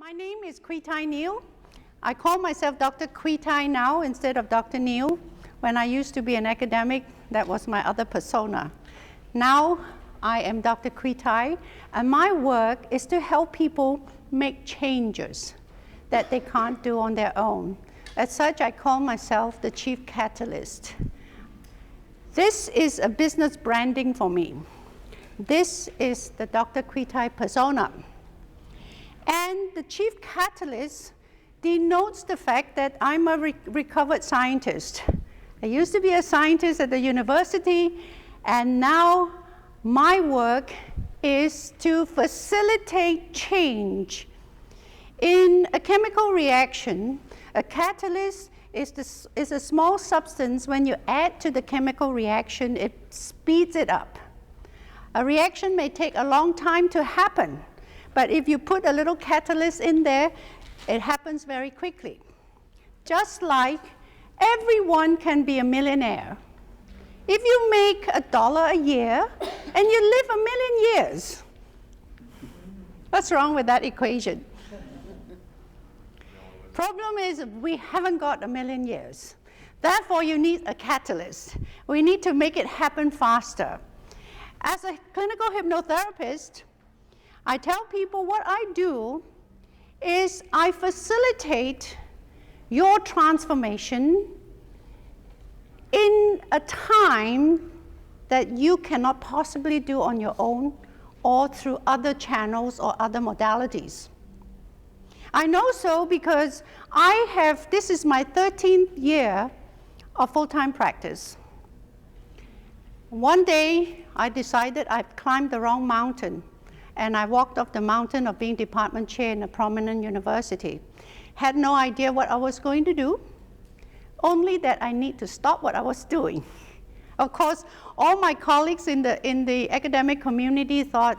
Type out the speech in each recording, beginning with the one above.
My name is Kweethai Neil. I call myself Dr. Kweethai now instead of Dr. Neil. When I used to be an academic, that was my other persona. Now I am Dr. Kweethai, and my work is to help people make changes that they can't do on their own. As such, I call myself the Chief Catalyst. This is a business branding for me. This is the Dr. Kweethai persona. And the Chief Catalyst denotes the fact that I'm a recovered scientist. I used to be a scientist at the university, and now my work is to facilitate change in a chemical reaction. A catalyst is a small substance. When you add to the chemical reaction, it speeds it up. A reaction may take a long time to happen, but if you put a little catalyst in there, it happens very quickly. Just like everyone can be a millionaire. If you make $1 a year and you live 1,000,000 years, what's wrong with that equation? Problem is we haven't got 1,000,000 years. Therefore, you need a catalyst. We need to make it happen faster. As a clinical hypnotherapist, I tell people what I do is I facilitate your transformation in a time that you cannot possibly do on your own or through other channels or other modalities. I know so because this is my 13th year of full-time practice. One day, I decided I'd climbed the wrong mountain, and I walked off the mountain of being department chair in a prominent university. Had no idea what I was going to do, only that I need to stop what I was doing. Of course, all my colleagues in the academic community thought,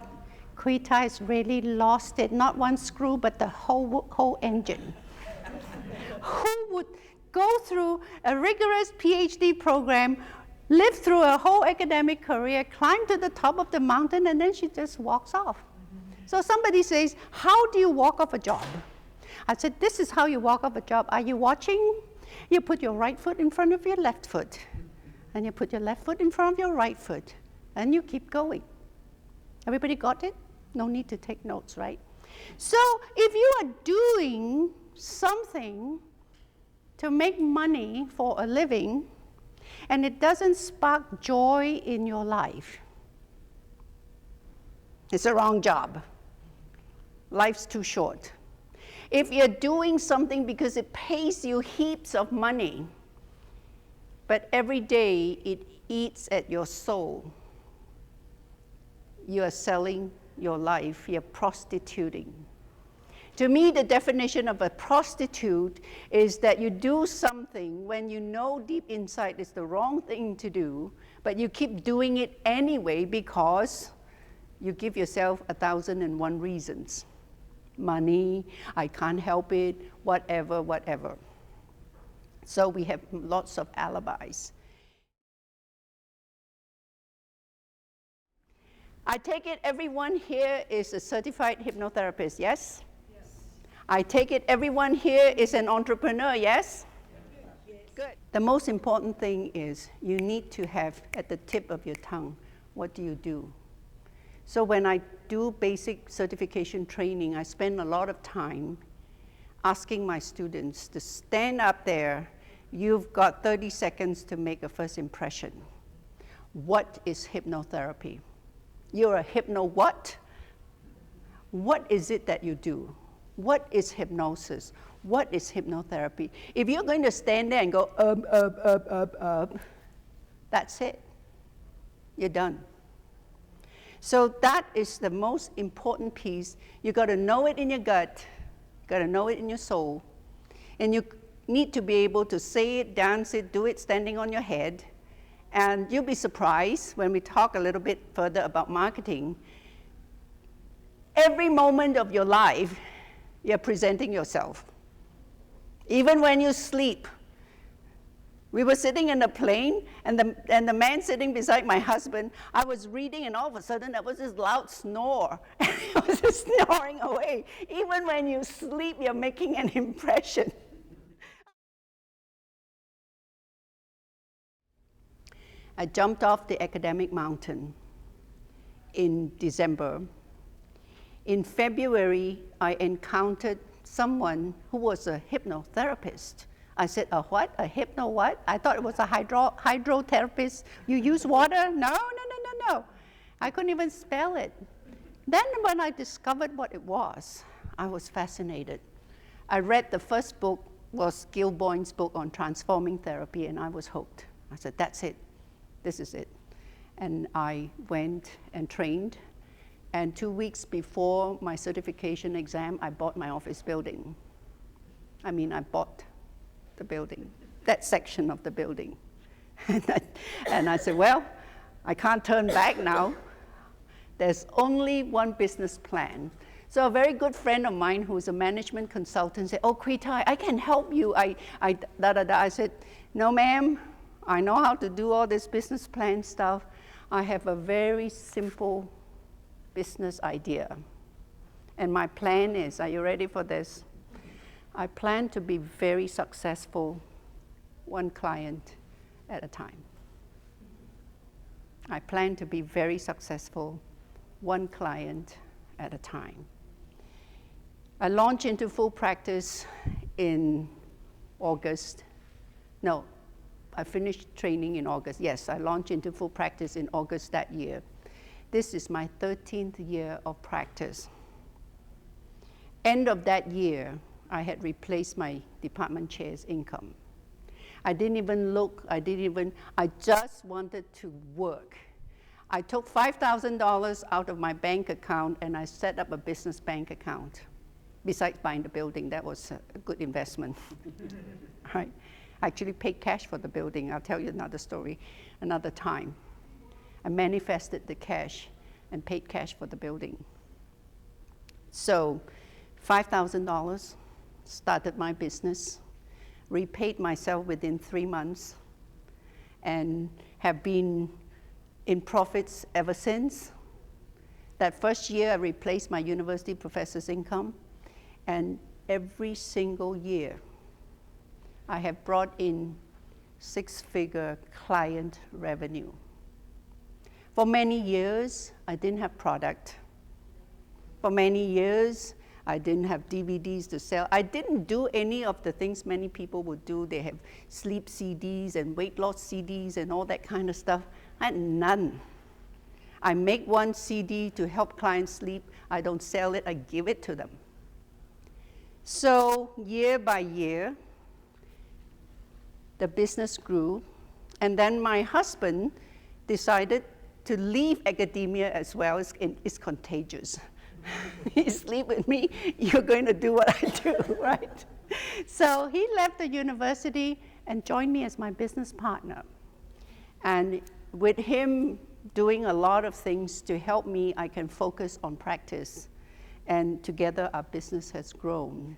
Kweethai's really lost it, not one screw, but the whole engine. Who would go through a rigorous PhD program, live through a whole academic career, climb to the top of the mountain, and then she just walks off? So somebody says, how do you walk off a job? I said, this is how you walk off a job. Are you watching? You put your right foot in front of your left foot, and you put your left foot in front of your right foot, and you keep going. Everybody got it? No need to take notes, right? So if you are doing something to make money for a living, and it doesn't spark joy in your life, it's the wrong job. Life's too short. If you're doing something because it pays you heaps of money, but every day it eats at your soul, you are selling your life, you're prostituting. To me, the definition of a prostitute is that you do something when you know deep inside it's the wrong thing to do, but you keep doing it anyway because you give yourself 1,001 reasons. Money, I can't help it, whatever, whatever. So we have lots of alibis. I take it everyone here is a certified hypnotherapist, yes? Yes. I take it everyone here is an entrepreneur, yes? Yes. Good. The most important thing is you need to have at the tip of your tongue, what do you do? So when I do basic certification training, I spend a lot of time asking my students to stand up there. You've got 30 seconds to make a first impression. What is hypnotherapy? You're a hypno what? What is it that you do? What is hypnosis? What is hypnotherapy? If you're going to stand there and go, that's it. You're done. So that is the most important piece. You got to know it in your gut. You got to know it in your soul. And you need to be able to say it, dance it, do it standing on your head. And you'll be surprised when we talk a little bit further about marketing. Every moment of your life, you're presenting yourself. Even when you sleep, We were sitting in a plane, and the man sitting beside my husband, I was reading, and all of a sudden there was this loud snore. And he was just snoring away. Even when you sleep, you're making an impression. I jumped off the academic mountain in December. In February, I encountered someone who was a hypnotherapist. I said, a what? A hypno what? I thought it was a hydrotherapist. You use water? No. I couldn't even spell it. Then when I discovered what it was, I was fascinated. I read the first book, was Gil Boyne's book on transforming therapy, and I was hooked. I said, that's it. This is it. And I went and trained. And 2 weeks before my certification exam, I bought my office building. I bought the building, that section of the building. And I said, well, I can't turn back now. There's only one business plan. So a very good friend of mine who's a management consultant said, oh, Kweethai, I can help you. I said, no, ma'am, I know how to do all this business plan stuff. I have a very simple business idea. And my plan is, are you ready for this? I plan to be very successful, one client at a time. I plan to be very successful, one client at a time. I launched into full practice in August. No, I finished training in August. Yes, I launched into full practice in August that year. This is my 13th year of practice. End of that year, I had replaced my department chair's income. I didn't even look, I just wanted to work. I took $5,000 out of my bank account and I set up a business bank account. Besides buying the building, that was a good investment. Right? I actually paid cash for the building. I'll tell you another story another time. I manifested the cash and paid cash for the building. So $5,000, started my business, repaid myself within 3 months, and have been in profits ever since. That first year, I replaced my university professor's income, and every single year, I have brought in 6-figure client revenue. For many years, I didn't have product. For many years, I didn't have DVDs to sell. I didn't do any of the things many people would do. They have sleep CDs and weight loss CDs and all that kind of stuff. I had none. I make one CD to help clients sleep. I don't sell it, I give it to them. So year by year, the business grew. And then my husband decided to leave academia as well. It's contagious. You sleep with me, you're going to do what I do, right? So he left the university and joined me as my business partner. And with him doing a lot of things to help me, I can focus on practice. And together our business has grown.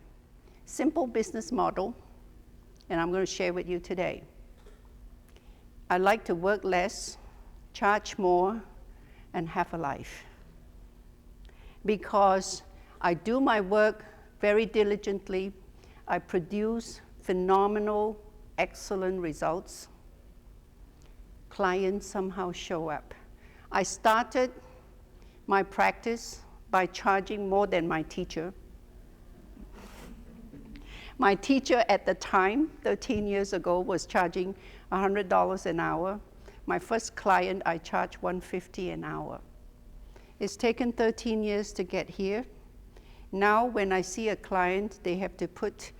Simple business model, and I'm going to share with you today. I like to work less, charge more, and have a life. Because I do my work very diligently, I produce phenomenal, excellent results. Clients somehow show up. I started my practice by charging more than my teacher. My teacher at the time, 13 years ago, was charging $100 an hour. My first client, I charged $150 an hour. It's taken 13 years to get here. Now, when I see a client, they have to put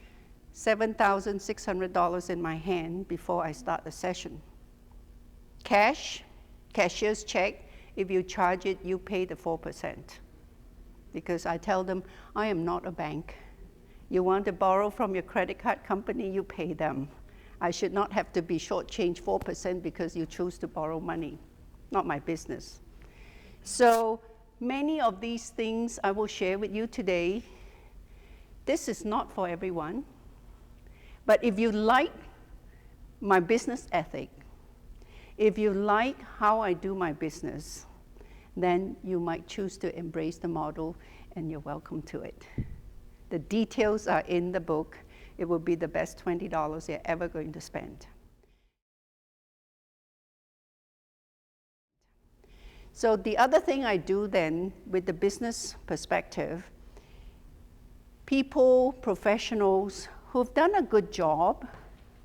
$7,600 in my hand before I start the session. Cash, cashier's check, if you charge it, you pay the 4%. Because I tell them, I am not a bank. You want to borrow from your credit card company, you pay them. I should not have to be shortchanged 4% because you choose to borrow money. Not my business. So many of these things I will share with you today. This is not for everyone. But if you like my business ethic. If you like how I do my business, then you might choose to embrace the model, and you're welcome to it. The details are in the book. It will be the best $20 you're ever going to spend. So the other thing I do then, with the business perspective, people, professionals who've done a good job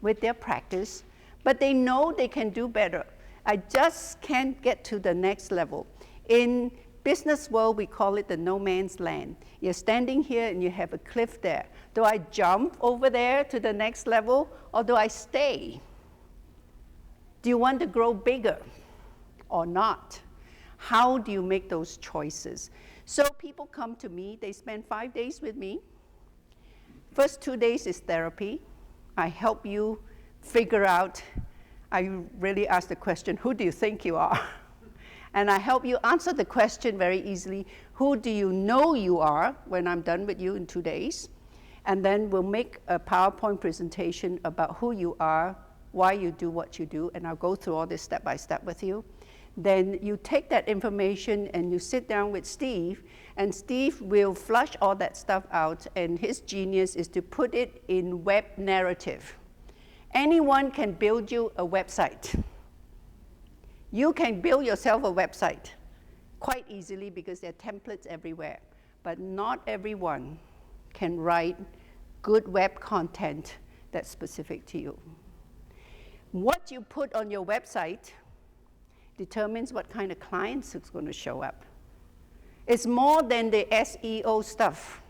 with their practice, but they know they can do better. I just can't get to the next level. In business world, we call it the no man's land. You're standing here and you have a cliff there. Do I jump over there to the next level, or do I stay? Do you want to grow bigger or not? How do you make those choices? So people come to me, they spend 5 days with me. First 2 days is therapy. I help you figure out, I really ask the question, who do you think you are? And I help you answer the question very easily, who do you know you are, when I'm done with you in 2 days? And then we'll make a PowerPoint presentation about who you are, why you do what you do, and I'll go through all this step by step with you. Then you take that information and you sit down with Steve, and Steve will flush all that stuff out, and his genius is to put it in web narrative. Anyone can build you a website. You can build yourself a website quite easily because there are templates everywhere, but not everyone can write good web content that's specific to you. What you put on your website determines what kind of clients is going to show up. It's more than the SEO stuff.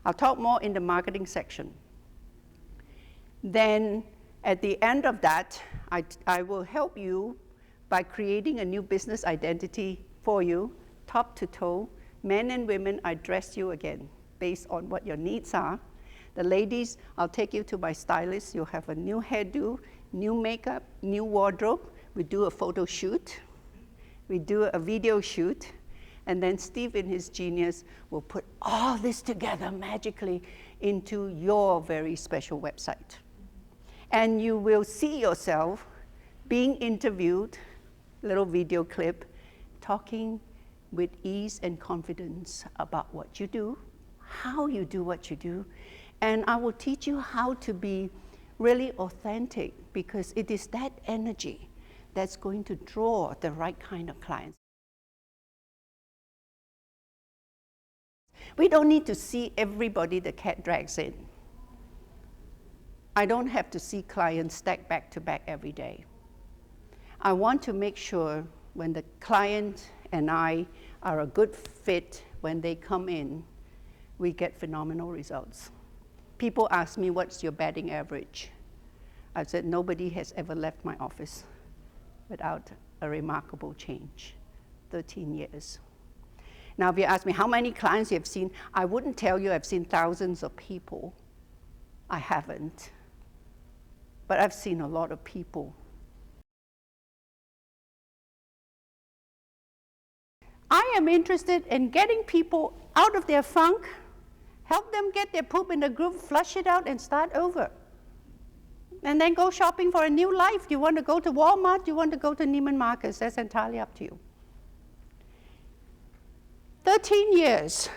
I'll talk more in the marketing section. Then at the end of that, I will help you by creating a new business identity for you, top to toe. Men and women, I dress you again based on what your needs are. The ladies, I'll take you to my stylist. You'll have a new hairdo, new makeup, new wardrobe. We do a photo shoot. We do a video shoot. And then Steve, in his genius, will put all this together magically into your very special website. And you will see yourself being interviewed, little video clip, talking with ease and confidence about what you do, how you do what you do, and I will teach you how to be really authentic, because it is that energy that's going to draw the right kind of clients. We don't need to see everybody the cat drags in. I don't have to see clients stacked back to back every day. I want to make sure when the client and I are a good fit, when they come in, we get phenomenal results. People ask me, what's your batting average? I said, nobody has ever left my office without a remarkable change, 13 years. Now, if you ask me how many clients you have seen, I wouldn't tell you I've seen thousands of people. I haven't. But I've seen a lot of people. I am interested in getting people out of their funk, help them get their poop in the groove, flush it out, and start over. And then go shopping for a new life. You want to go to Walmart, you want to go to Neiman Marcus, that's entirely up to you. 13 years.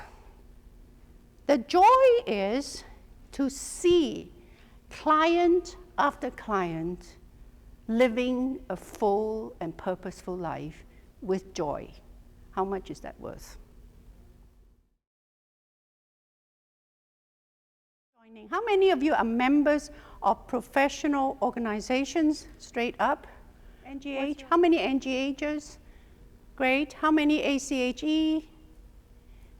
The joy is to see client after client living a full and purposeful life with joy. How much is that worth? How many of you are members of professional organizations, straight up? NGH? How many NGHers? Great. How many ACHE?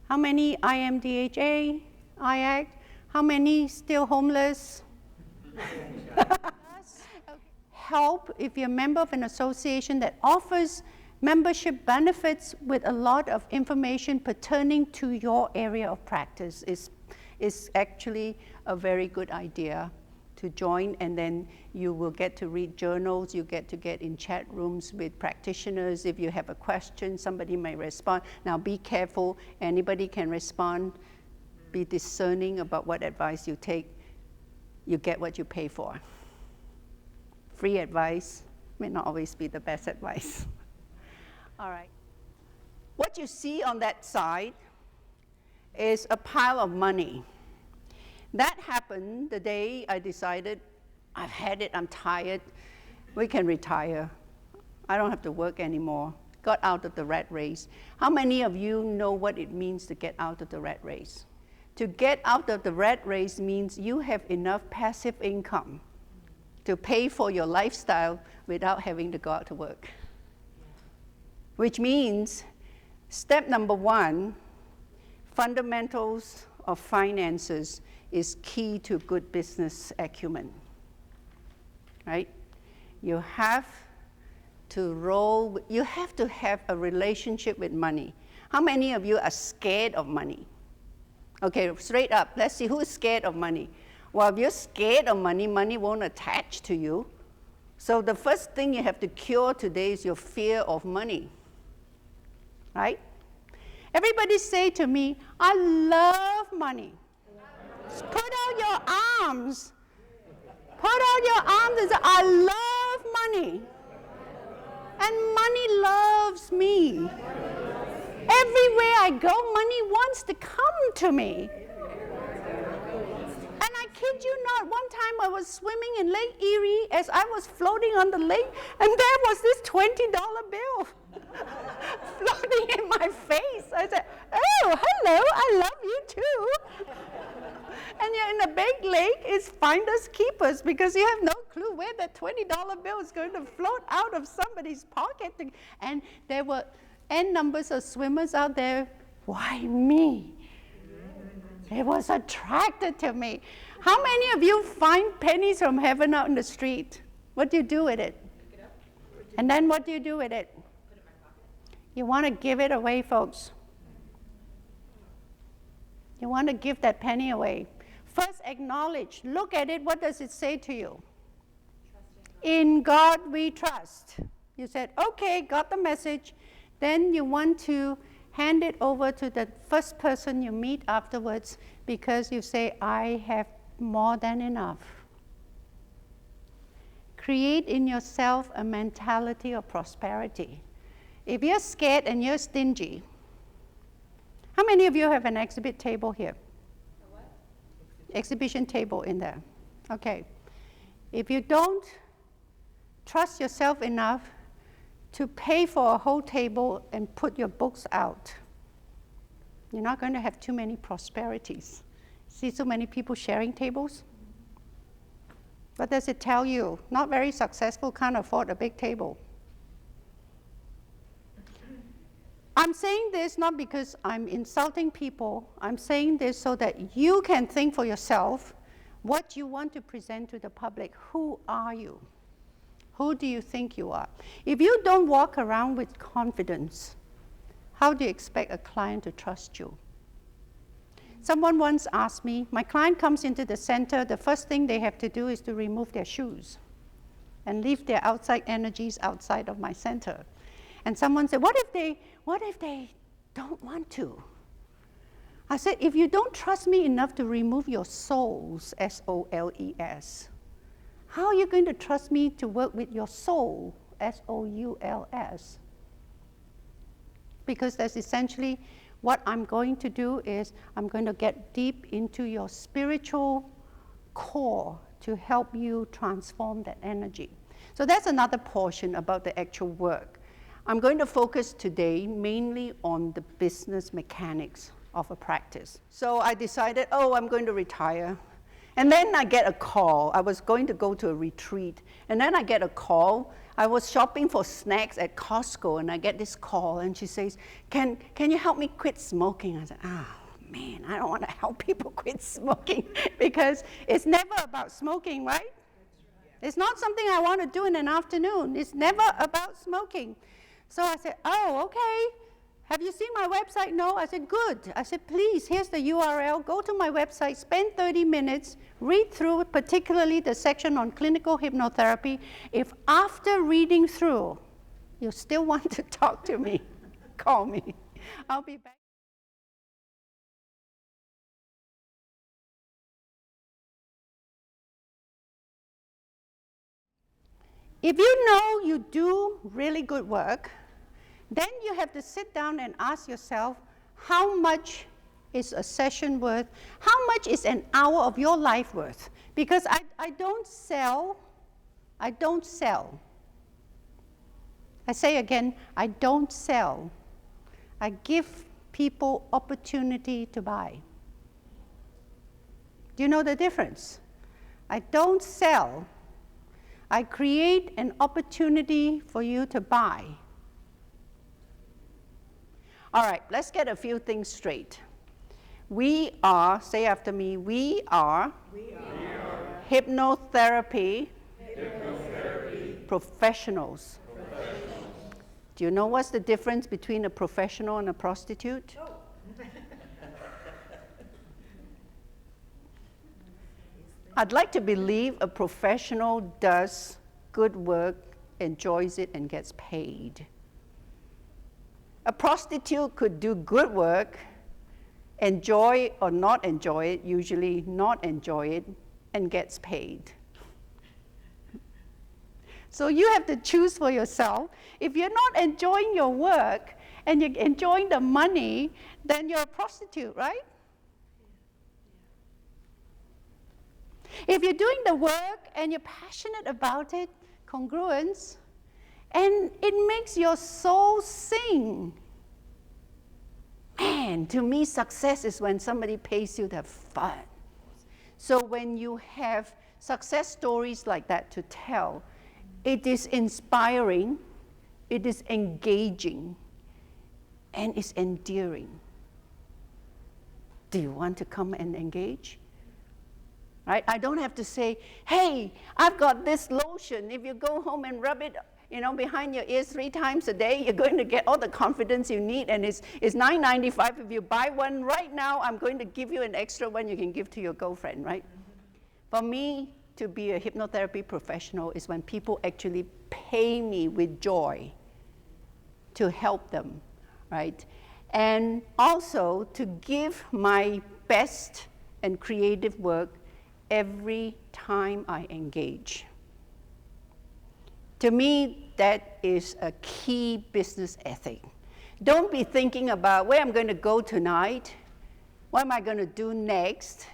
How many IMDHA, IACT? How many still homeless? Help if you're a member of an association that offers membership benefits with a lot of information pertaining to your area of practice is actually a very good idea to join, and then you will get to read journals, you get in chat rooms with practitioners. If you have a question, somebody may respond. Now be careful, anybody can respond. Be discerning about what advice you take. You get what you pay for. free advice may not always be the best advice. All right. What you see on that side is a pile of money. That happened the day I decided, I've had it, I'm tired, we can retire. I don't have to work anymore. Got out of the rat race. How many of you know what it means to get out of the rat race? To get out of the rat race means you have enough passive income to pay for your lifestyle without having to go out to work. Which means, step number one, fundamentals of finances is key to good business acumen, right? You have to have a relationship with money. How many of you are scared of money? Okay, straight up, let's see who's scared of money. Well, if you're scared of money, money won't attach to you. So the first thing you have to cure today is your fear of money, right? Everybody say to me, I love money. Put out your arms. Put out your arms and say, I love money. And money loves me. Everywhere I go, money wants to come to me. And I kid you not, one time I was swimming in Lake Erie as I was floating on the lake, and there was this $20 bill floating in my face. I said, oh, hello, I love you too. And you're in a big lake, it's finders keepers, because you have no clue where that $20 bill is going to float out of somebody's pocket. And there were n numbers of swimmers out there. Why me? It was attracted to me. How many of you find pennies from heaven out in the street? What do you do with it? Pick it up. And then what do you do with it? Put it in my pocket. You want to give it away, folks. You want to give that penny away. First, acknowledge. Look at it. What does it say to you? In God we trust. You said, okay, got the message. Then you want to hand it over to the first person you meet afterwards, because you say, I have more than enough. Create in yourself a mentality of prosperity. If you're scared and you're stingy, how many of you have an exhibit table here? A what? Exhibition table in there. Okay. If you don't trust yourself enough to pay for a whole table and put your books out, you're not going to have too many prosperities. See so many people sharing tables? What does it tell you? Not very successful, can't afford a big table. I'm saying this not because I'm insulting people. I'm saying this so that you can think for yourself what you want to present to the public. Who are you? Who do you think you are? If you don't walk around with confidence, how do you expect a client to trust you? Someone once asked me, my client comes into the center, the first thing they have to do is to remove their shoes and leave their outside energies outside of my center. And someone said, what if they don't want to? I said, if you don't trust me enough to remove your souls, S-O-L-E-S, how are you going to trust me to work with your soul, S-O-U-L-S? Because that's essentially what I'm going to do is I'm going to get deep into your spiritual core to help you transform that energy. So that's another portion about the actual work. I'm going to focus today mainly on the business mechanics of a practice. So I decided, I'm going to retire. And then I get a call. I was going to go to a retreat. And then I get a call. I was shopping for snacks at Costco, and I get this call, and she says, can you help me quit smoking? I said, man, I don't want to help people quit smoking because it's never about smoking, right? It's not something I want to do in an afternoon. It's never about smoking. So I said, okay. Have you seen my website? No. I said, good. I said, please, here's the URL. Go to my website, spend 30 minutes, read through particularly the section on clinical hypnotherapy. If after reading through, you still want to talk to me, call me. I'll be back. If you know you do really good work, then you have to sit down and ask yourself, how much is a session worth? How much is an hour of your life worth? Because I don't sell. I don't sell. I say again, I don't sell. I give people opportunity to buy. Do you know the difference? I don't sell. I create an opportunity for you to buy. All right, let's get a few things straight. We are, say after me, we are hypnotherapy professionals. Do you know what's the difference between a professional and a prostitute? No. I'd like to believe a professional does good work, enjoys it, and gets paid. A prostitute could do good work, enjoy or not enjoy it, usually not enjoy it, and gets paid. So you have to choose for yourself. If you're not enjoying your work and you're enjoying the money, then you're a prostitute, right? If you're doing the work and you're passionate about it, congruence, and it makes your soul sing. Man, to me, success is when somebody pays you to have fun. So when you have success stories like that to tell, it is inspiring, it is engaging, and it's endearing. Do you want to come and engage? Right? I don't have to say, hey, I've got this lotion. If you go home and rub it, behind your ears 3 times a day, you're going to get all the confidence you need, and it's $9.95. If you buy one right now, I'm going to give you an extra one you can give to your girlfriend, right? For me, to be a hypnotherapy professional is when people actually pay me with joy to help them, right? And also to give my best and creative work every time I engage. To me, that is a key business ethic. Don't be thinking about where I'm going to go tonight, what am I going to do next,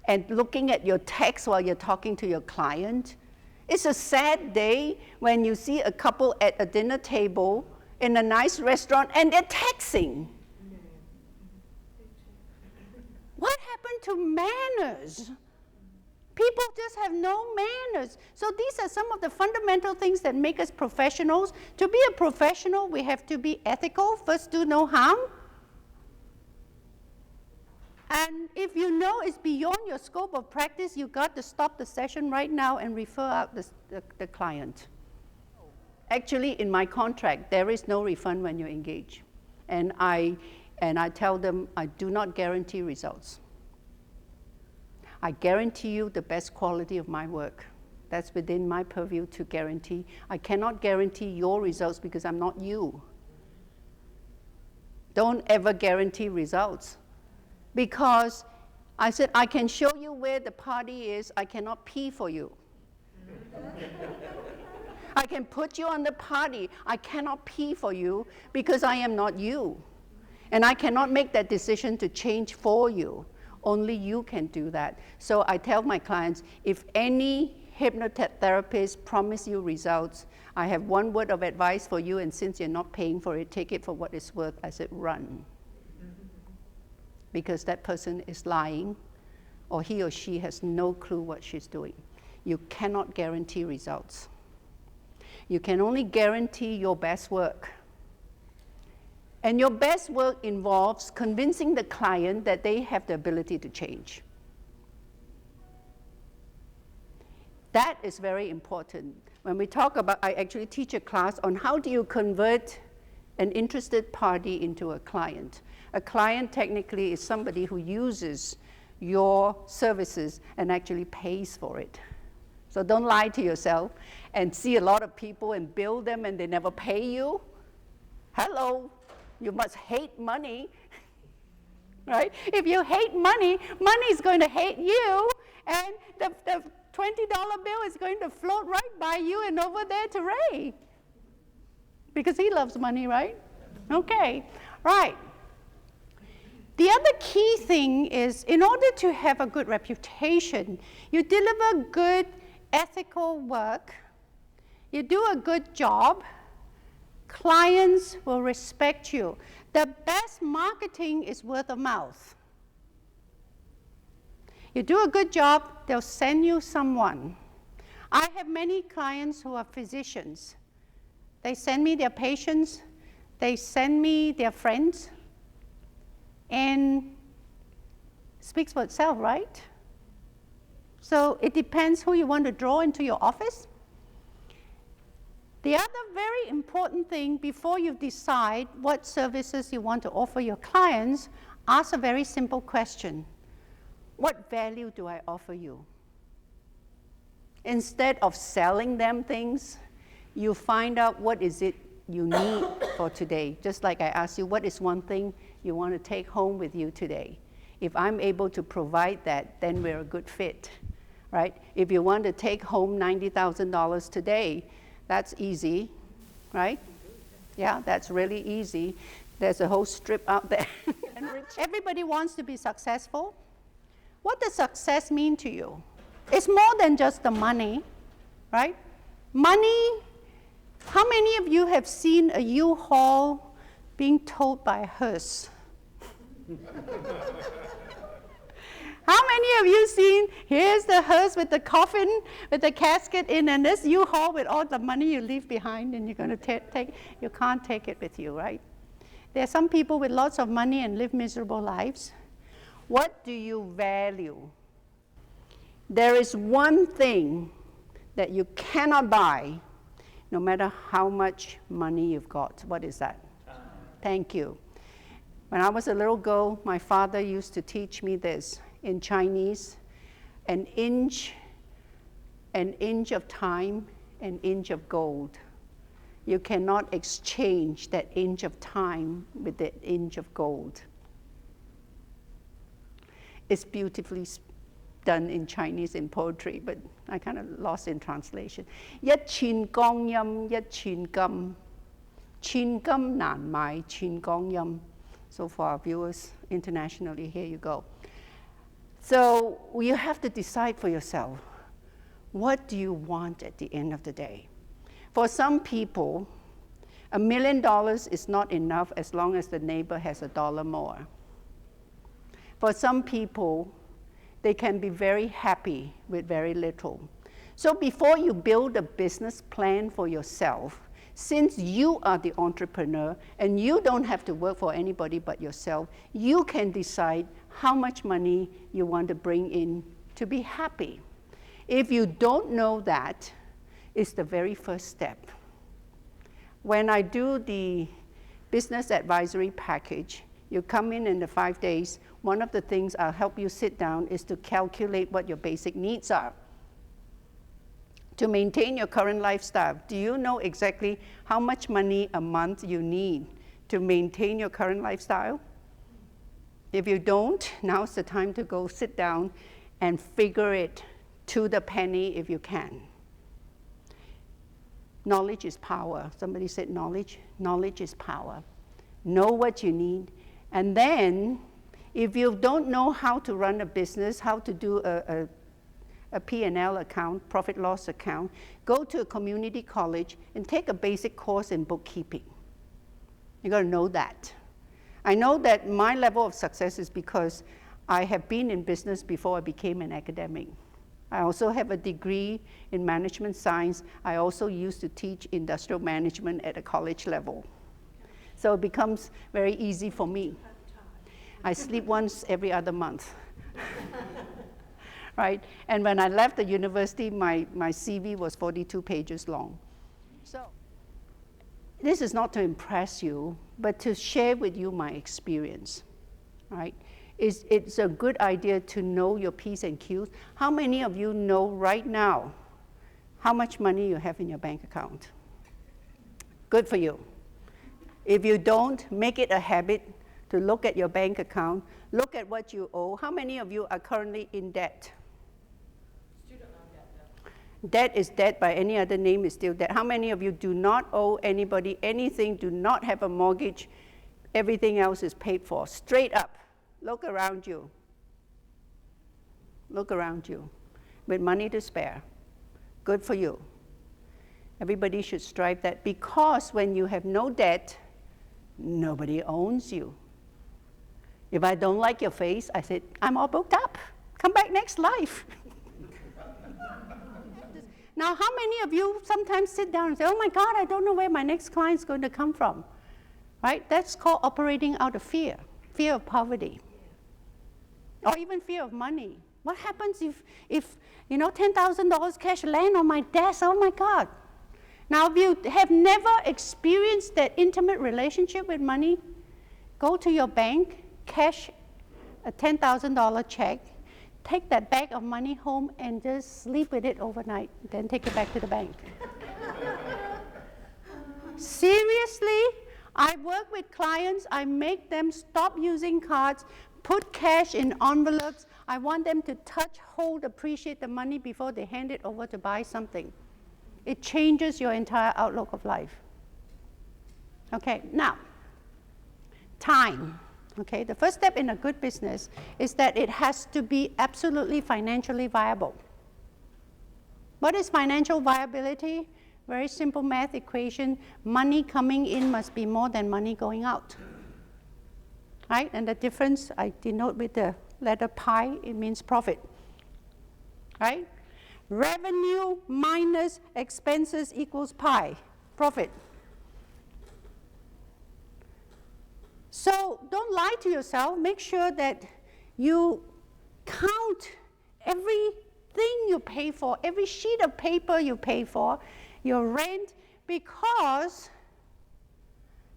and looking at your text while you're talking to your client. It's a sad day when you see a couple at a dinner table in a nice restaurant and they're texting. What happened to manners? People just have no manners. So these are some of the fundamental things that make us professionals. To be a professional, we have to be ethical. First, do no harm. And if you know it's beyond your scope of practice, you've got to stop the session right now and refer out the client. Actually, in my contract, there is no refund when you engage. And I tell them I do not guarantee results. I guarantee you the best quality of my work. That's within my purview to guarantee. I cannot guarantee your results because I'm not you. Don't ever guarantee results. Because I said, I can show you where the party is, I cannot pee for you. I can put you on the party, I cannot pee for you because I am not you. And I cannot make that decision to change for you. Only you can do that. So I tell my clients, if any hypnotherapist promise you results, I have one word of advice for you, and since you're not paying for it, take it for what it's worth. I said, run. Because that person is lying, or he or she has no clue what she's doing. You cannot guarantee results. You can only guarantee your best work. And your best work involves convincing the client that they have the ability to change. That is very important. When we talk about, I actually teach a class on how do you convert an interested party into a client. A client technically is somebody who uses your services and actually pays for it. So don't lie to yourself and see a lot of people and bill them and they never pay you. Hello. You must hate money, right? If you hate money, money is going to hate you, and $20 bill is going to float right by you and over there to Ray. Because he loves money, right? Okay, right. The other key thing is, in order to have a good reputation, you deliver good ethical work, you do a good job, clients will respect you. The best marketing is word of mouth. You do a good job, they'll send you someone. I have many clients who are physicians. They send me their patients, they send me their friends, and it speaks for itself, right? So it depends who you want to draw into your office. The other very important thing before you decide what services you want to offer your clients, ask a very simple question. What value do I offer you? Instead of selling them things, you find out what is it you need for today. Just like I asked you, what is one thing you want to take home with you today? If I'm able to provide that, then we're a good fit, right? If you want to take home $90,000 today, that's easy, right? Yeah, that's really easy. There's a whole strip out there. Everybody wants to be successful. What does success mean to you? It's more than just the money, right? Money, how many of you have seen a U-Haul being towed by a hearse? How many of you seen, here's the hearse with the coffin, with the casket in, and this U-Haul with all the money you leave behind, and you're going to take, you can't take it with you, right? There are some people with lots of money and live miserable lives. What do you value? There is one thing that you cannot buy, no matter how much money you've got. What is that? Thank you. When I was a little girl, my father used to teach me this in Chinese: an inch of time, an inch of gold. You cannot exchange that inch of time with that inch of gold. It's beautifully done in Chinese in poetry, but I kind of lost in translation. 一寸光陰一寸金，寸金難買寸光陰. So for our viewers internationally, here you go. So you have to decide for yourself, what do you want at the end of the day? For some people, $1 million is not enough as long as the neighbor has $1 more. For some people, they can be very happy with very little. So before you build a business plan for yourself, since you are the entrepreneur and you don't have to work for anybody but yourself, you can decide how much money you want to bring in to be happy. If you don't know that, it's the very first step. When I do the business advisory package, you come in the 5 days, one of the things I'll help you sit down is to calculate what your basic needs are. To maintain your current lifestyle, do you know exactly how much money a month you need to maintain your current lifestyle? If you don't, now's the time to go sit down and figure it to the penny if you can. Knowledge is power. Somebody said knowledge. Knowledge is power. Know what you need. And then, if you don't know how to run a business, how to do a P&L account, profit loss account, go to a community college and take a basic course in bookkeeping. You gotta know that. I know that my level of success is because I have been in business before I became an academic. I also have a degree in management science. I also used to teach industrial management at a college level. So it becomes very easy for me. I sleep once every other month. Right? And when I left the university, my CV was 42 pages long. So this is not to impress you, but to share with you my experience, right? It's a good idea to know your P's and Q's. How many of you know right now how much money you have in your bank account? Good for you. If you don't, make it a habit to look at your bank account, look at what you owe. How many of you are currently in debt? Student loan debt. Debt is debt, by any other name is still debt. How many of you do not owe anybody anything, do not have a mortgage, everything else is paid for? Straight up. Look around you. Look around you. With money to spare. Good for you. Everybody should strive that, because when you have no debt, nobody owns you. If I don't like your face, I said, I'm all booked up. Come back next life. Now, how many of you sometimes sit down and say, oh my God, I don't know where my next client's going to come from? Right? That's called operating out of fear. Fear of poverty. Or even fear of money. What happens if $10,000 cash land on my desk? Oh my God. Now, if you have never experienced that intimate relationship with money, go to your bank, cash a $10,000 check, take that bag of money home and just sleep with it overnight, then take it back to the bank. Seriously, I work with clients, I make them stop using cards, put cash in envelopes. I want them to touch, hold, appreciate the money before they hand it over to buy something. It changes your entire outlook of life. Okay, now, time. Okay, the first step in a good business is that it has to be absolutely financially viable. What is financial viability? Very simple math equation. Money coming in must be more than money going out. Right? And the difference I denote with the letter pi, it means profit. Right? Revenue minus expenses equals pi, profit. So don't lie to yourself. Make sure that you count everything you pay for, every sheet of paper you pay for, your rent, because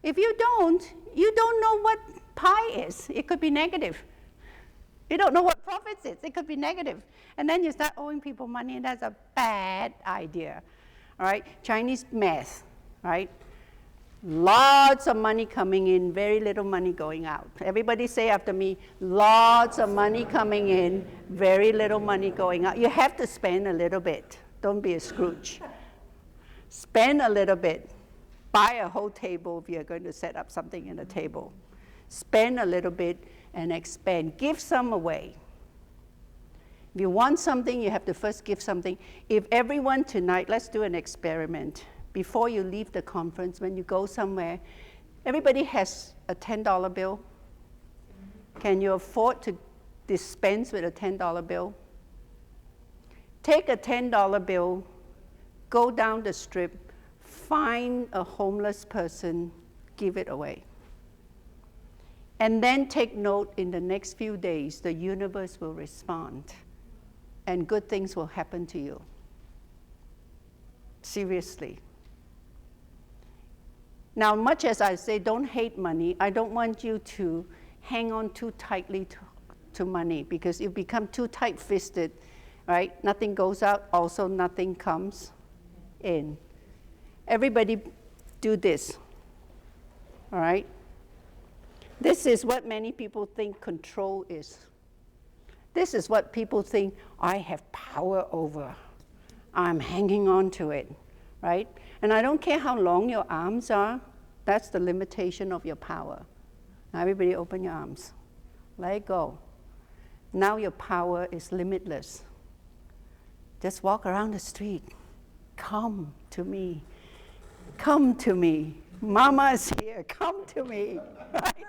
if you don't know what pi is. It could be negative. You don't know what profits is. It could be negative. And then you start owing people money, and that's a bad idea. All right? Chinese math, right? Lots of money coming in, very little money going out. Everybody say after me, lots of money coming in, very little money going out. You have to spend a little bit. Don't be a Scrooge. Spend a little bit. Buy a whole table if you're going to set up something in a table. Spend a little bit and expand. Give some away. If you want something, you have to first give something. If everyone tonight, let's do an experiment. Before you leave the conference, when you go somewhere, everybody has a $10 bill. Can you afford to dispense with a $10 bill? Take a $10 bill, go down the strip, find a homeless person, give it away. And then take note, in the next few days, the universe will respond, and good things will happen to you. Seriously. Now, much as I say don't hate money, I don't want you to hang on too tightly to money, because you become too tight-fisted, right? Nothing goes out, also nothing comes in. Everybody do this, all right? This is what many people think control is. This is what people think I have power over. I'm hanging on to it, right? And I don't care how long your arms are, that's the limitation of your power. Now everybody open your arms. Let it go. Now your power is limitless. Just walk around the street. Come to me. Come to me. Mama is here. Come to me. Right?